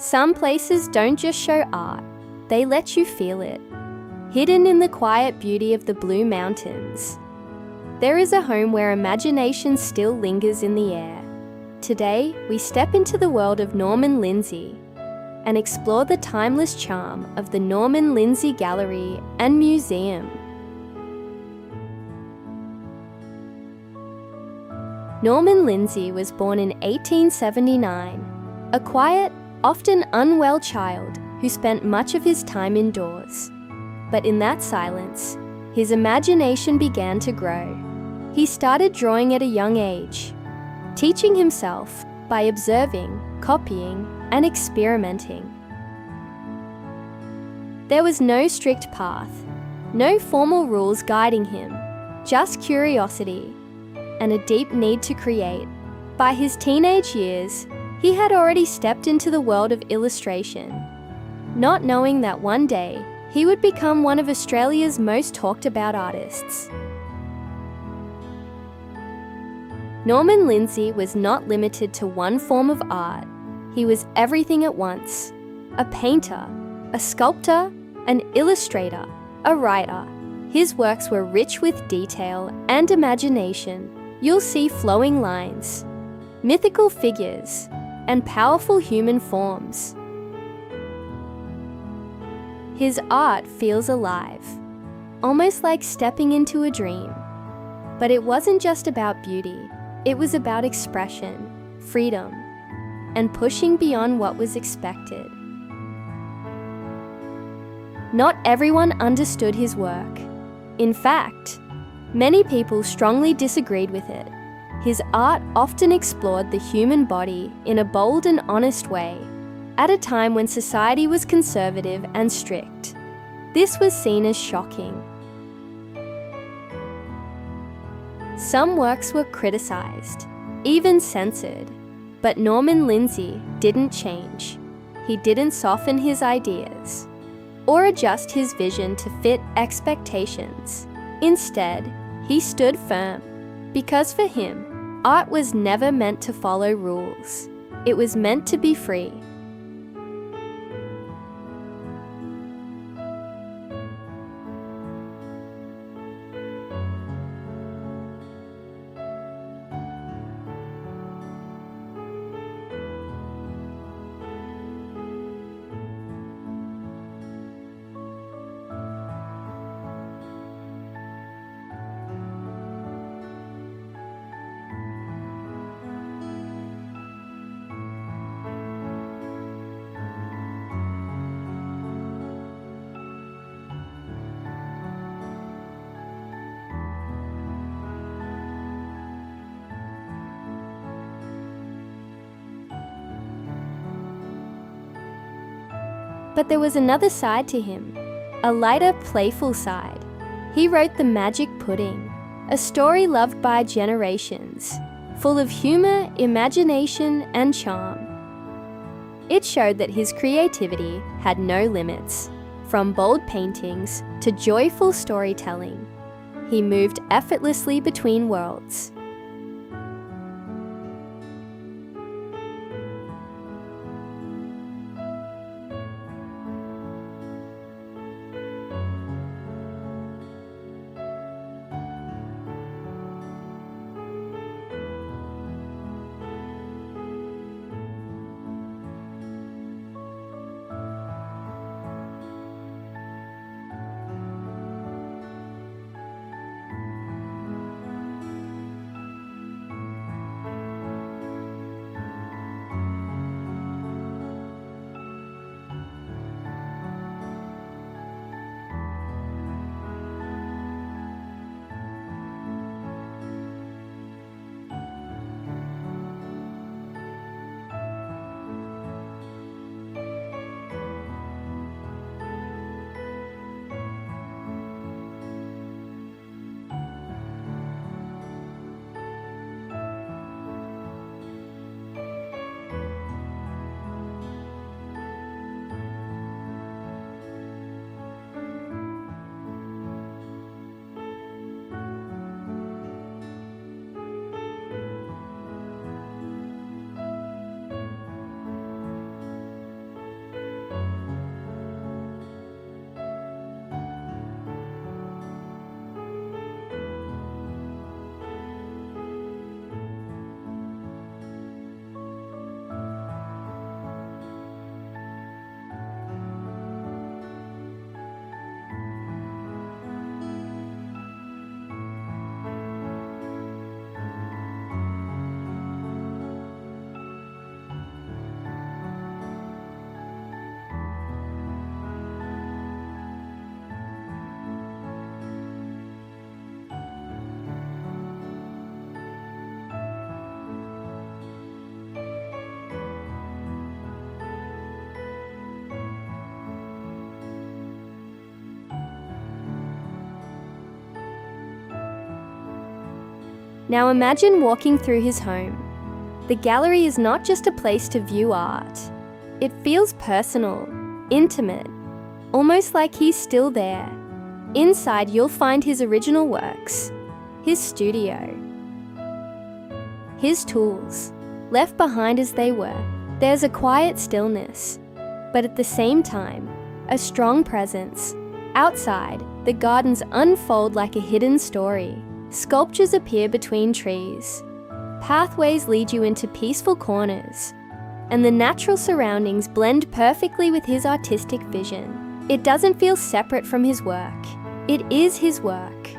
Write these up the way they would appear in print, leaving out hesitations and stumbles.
Some places don't just show art, they let you feel it. Hidden in the quiet beauty of the Blue Mountains, there is a home where imagination still lingers in the air. Today, we step into the world of Norman Lindsay and explore the timeless charm of the Norman Lindsay Gallery and Museum. Norman Lindsay was born in 1879, a quiet, often unwell child who spent much of his time indoors. But in that silence, his imagination began to grow. He started drawing at a young age, teaching himself by observing, copying, and experimenting. There was no strict path, no formal rules guiding him, just curiosity and a deep need to create. By his teenage years, he had already stepped into the world of illustration, not knowing that one day he would become one of Australia's most talked about artists. Norman Lindsay was not limited to one form of art. He was everything at once: a painter, a sculptor, an illustrator, a writer. His works were rich with detail and imagination. You'll see flowing lines, mythical figures, and powerful human forms. His art feels alive, almost like stepping into a dream. But it wasn't just about beauty, it was about expression, freedom, and pushing beyond what was expected. Not everyone understood his work. In fact, many people strongly disagreed with it. His art often explored the human body in a bold and honest way, at a time when society was conservative and strict. This was seen as shocking. Some works were criticized, even censored, but Norman Lindsay didn't change. He didn't soften his ideas or adjust his vision to fit expectations. Instead, he stood firm, because for him, art was never meant to follow rules. It was meant to be free. But there was another side to him, a lighter, playful side. He wrote The Magic Pudding, a story loved by generations, full of humor, imagination, and charm. It showed that his creativity had no limits. From bold paintings to joyful storytelling, he moved effortlessly between worlds. Now imagine walking through his home. The gallery is not just a place to view art. It feels personal, intimate, almost like he's still there. Inside, you'll find his original works, his studio, his tools, left behind as they were. There's a quiet stillness, but at the same time, a strong presence. Outside, the gardens unfold like a hidden story. Sculptures appear between trees. Pathways lead you into peaceful corners, and the natural surroundings blend perfectly with his artistic vision. It doesn't feel separate from his work. It is his work.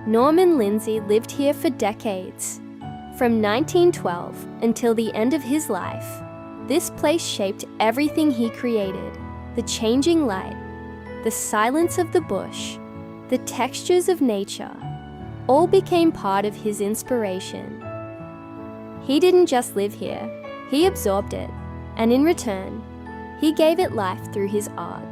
Norman Lindsay lived here for decades. From 1912 until the end of his life, this place shaped everything he created. The changing light, the silence of the bush, the textures of nature, all became part of his inspiration. He didn't just live here, he absorbed it, and in return, he gave it life through his art.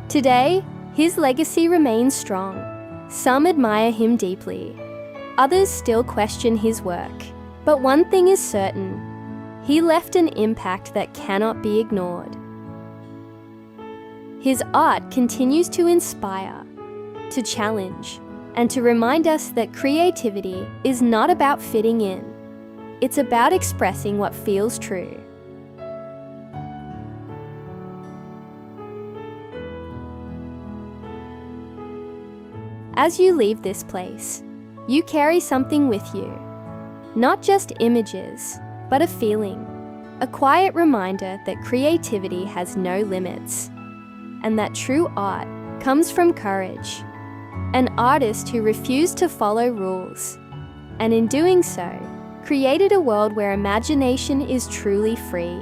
Today, his legacy remains strong. Some admire him deeply. Others still question his work. But one thing is certain: he left an impact that cannot be ignored. His art continues to inspire, to challenge, and to remind us that creativity is not about fitting in. It's about expressing what feels true. As you leave this place, you carry something with you. Not just images, but a feeling. A quiet reminder that creativity has no limits, and that true art comes from courage. An artist who refused to follow rules, and in doing so, created a world where imagination is truly free.